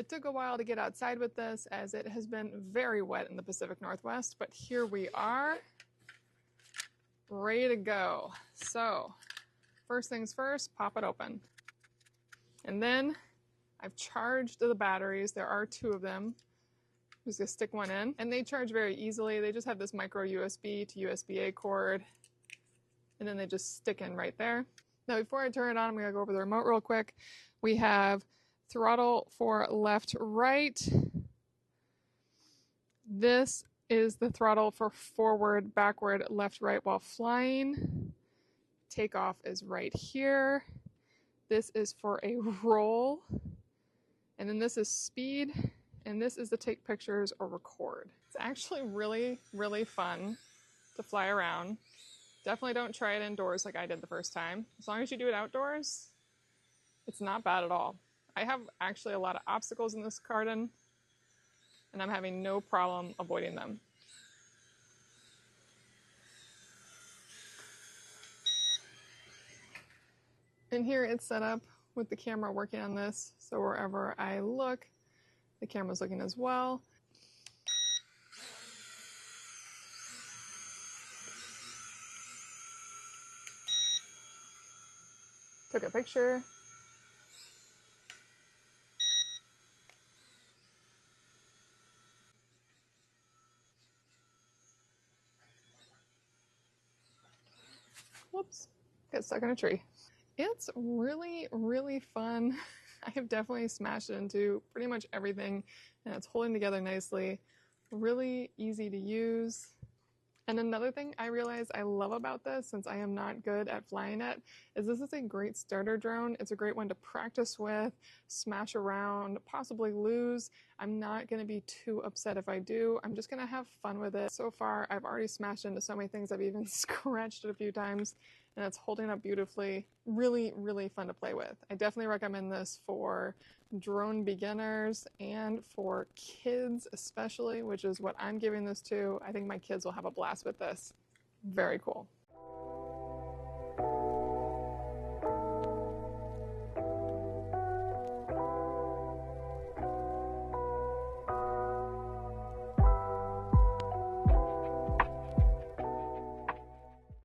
It took a while to get outside with this as it has been very wet in the Pacific Northwest, but here we are, ready to go. So, first things first, pop it open. And then I've charged the batteries. There are 2 of them. I'm just gonna stick one in, and they charge very easily. They just have this micro USB to USB-A cord, and then they just stick in right there. Now, before I turn it on, I'm gonna go over the remote real quick. We have throttle for left, right. This is the throttle for forward, backward, left, right while flying. Takeoff is right here. This is for a roll. And then this is speed. And this is to take pictures or record. It's actually really, really fun to fly around. Definitely don't try it indoors like I did the first time. As long as you do it outdoors, it's not bad at all. I have actually a lot of obstacles in this garden, and I'm having no problem avoiding them. And here it's set up with the camera working on this, so wherever I look, the camera's looking as well. Took a picture. Whoops, got stuck in a tree. It's really, really fun. I have definitely smashed it into pretty much everything, and it's holding together nicely. Really easy to use. And another thing I realize I love about this, since I am not good at flying it, is this is a great starter drone. It's a great one to practice with, smash around, possibly lose. I'm not going to be too upset if I do. I'm just going to have fun with it. So far, I've already smashed into so many things. I've even scratched it a few times, and it's holding up beautifully. Really, really fun to play with. I definitely recommend this for drone beginners and for kids especially, which is what I'm giving this to. I think my kids will have a blast with this. Very cool.